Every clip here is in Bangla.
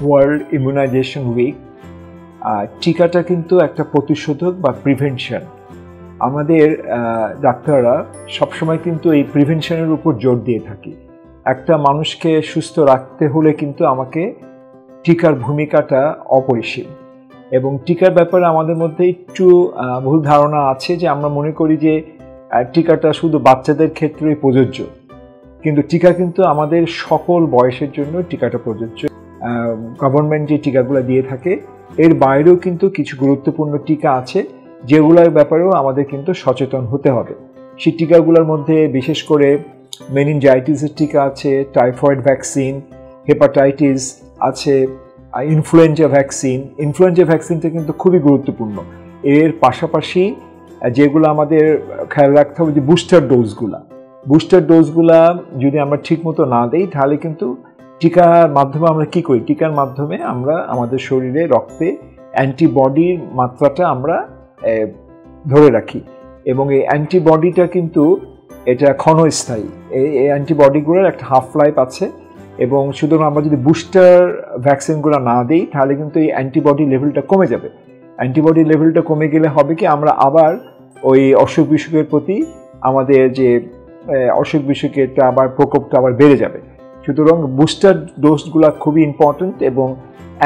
World immunisation week. টিকাটা কিন্তু একটা প্রতিষেধক বা প্রিভেনশন। আমাদের ডাক্তাররা সবসময় কিন্তু এই প্রিভেনশনের উপর জোর দিয়ে থাকি। একটা মানুষকে সুস্থ রাখতে হলে কিন্তু আমাকে টিকার ভূমিকাটা অপরিসীম। এবং টিকার ব্যাপারে আমাদের মধ্যে একটু ভুল ধারণা আছে যে আমরা মনে করি যে টিকাটা শুধু বাচ্চাদের ক্ষেত্রেই প্রযোজ্য, কিন্তু টিকা কিন্তু আমাদের সকল বয়সের জন্য টিকাটা প্রযোজ্য। গভর্নমেন্ট যে টিকাগুলো দিয়ে থাকে এর বাইরেও কিন্তু কিছু গুরুত্বপূর্ণ টিকা আছে যেগুলোর ব্যাপারেও আমাদের কিন্তু সচেতন হতে হবে। সেই টিকাগুলোর মধ্যে বিশেষ করে মেনিনজাইটিসের টিকা আছে, টাইফয়েড ভ্যাকসিন, হেপাটাইটিস আছে, ইনফ্লুয়েঞ্জা ভ্যাকসিন। ইনফ্লুয়েঞ্জা ভ্যাকসিনটা কিন্তু খুবই গুরুত্বপূর্ণ। এর পাশাপাশি যেগুলো আমাদের খেয়াল রাখতে হবে যে বুস্টার ডোজগুলা যদি আমরা ঠিকমতো না দিই তাহলে কিন্তু টিকার মাধ্যমে আমরা কী করি, টিকার মাধ্যমে আমরা আমাদের শরীরে রক্তে অ্যান্টিবডির মাত্রাটা আমরা ধরে রাখি এবং এই অ্যান্টিবডিটা কিন্তু এটা ক্ষণস্থায়ী। এই অ্যান্টিবডিগুলোর একটা হাফ লাইফ আছে এবং সুতরাং আমরা যদি বুস্টার ভ্যাকসিনগুলো না দিই তাহলে কিন্তু এই অ্যান্টিবডি লেভেলটা কমে যাবে। অ্যান্টিবডি লেভেলটা কমে গেলে হবে কি আমরা আবার ওই অসুখ বিসুখের প্রতি আমাদের যে অসুখ বিসুখেরটা আবার প্রকোপটা আবার বেড়ে যাবে। সুতরাং বুস্টার ডোজগুলো খুবই ইম্পর্ট্যান্ট এবং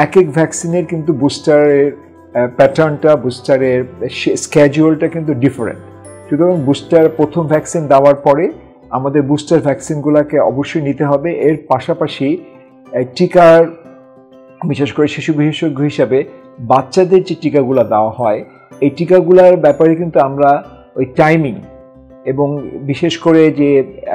এক এক ভ্যাকসিনের কিন্তু বুস্টারের প্যাটার্নটা, বুস্টারের স্ক্যাজুয়ালটা কিন্তু ডিফারেন্ট। সুতরাং প্রথম ভ্যাকসিন দেওয়ার পরে আমাদের বুস্টার ভ্যাকসিনগুলোকে অবশ্যই নিতে হবে। এর পাশাপাশি টিকার বিশেষ করে শিশু বিশেষজ্ঞ হিসাবে বাচ্চাদের যে টিকাগুলো দেওয়া হয় এই টিকাগুলোর ব্যাপারে কিন্তু আমরা ওই টাইমিং এবং বিশেষ করে যে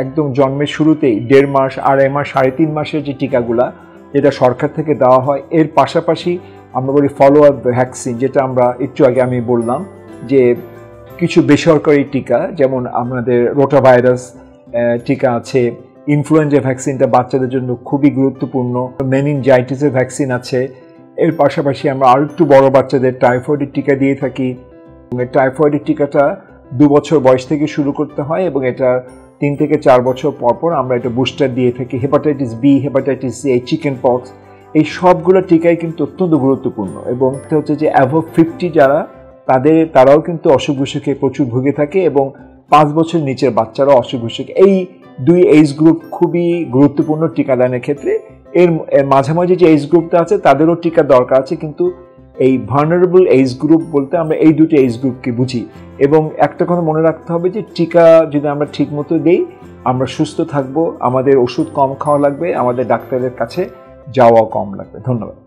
একদম জন্মের শুরুতেই 1.5 মাস, 2.5 মাস, 3.5 মাসের যে টিকাগুলা যেটা সরকার থেকে দেওয়া হয়, এর পাশাপাশি আমরা বলি ফলো আপ ভ্যাকসিন, যেটা আমরা একটু আগে আমি বললাম যে কিছু বেসরকারি টিকা যেমন আমাদের রোটাভাইরাস টিকা আছে, ইনফ্লুয়েঞ্জা ভ্যাকসিনটা বাচ্চাদের জন্য খুবই গুরুত্বপূর্ণ, মেনিনজাইটিসের ভ্যাকসিন আছে। এর পাশাপাশি আমরা আর একটু বড় বাচ্চাদের টাইফয়েডের টিকা দিয়ে থাকি। টাইফয়েডের টিকাটা 2 বছর বয়স থেকে শুরু করতে হয় এবং এটা 3 থেকে 4 বছর পর আমরা এটা বুস্টার দিয়ে থাকি। Hepatitis B, hepatitis C, chicken pox, এই সবগুলো টিকাই কিন্তু অত্যন্ত গুরুত্বপূর্ণ। এবং এটা হচ্ছে যে অ্যাবভ 50 যারা তারাও কিন্তু অসুখ বিসুখে প্রচুর ভুগে থাকে এবং 5 বছর নিচের বাচ্চারাও অসুখ বিসুখ। এই 2 এজ গ্রুপ খুবই গুরুত্বপূর্ণ টিকাদানের ক্ষেত্রে। এর মাঝামাঝি যে এজ গ্রুপটা আছে তাদেরও টিকা দরকার আছে, কিন্তু এই ভালনারেবল এজ গ্রুপ বলতে আমরা এই 2টি এজ গ্রুপকে বুঝি। এবং একটা কথা মনে রাখতে হবে যে টিকা যদি আমরা ঠিক মতো দিই আমরা সুস্থ থাকবো, আমাদের ওষুধ কম খাওয়া লাগবে, আমাদের ডাক্তারের কাছে যাওয়া কম লাগবে। ধন্যবাদ।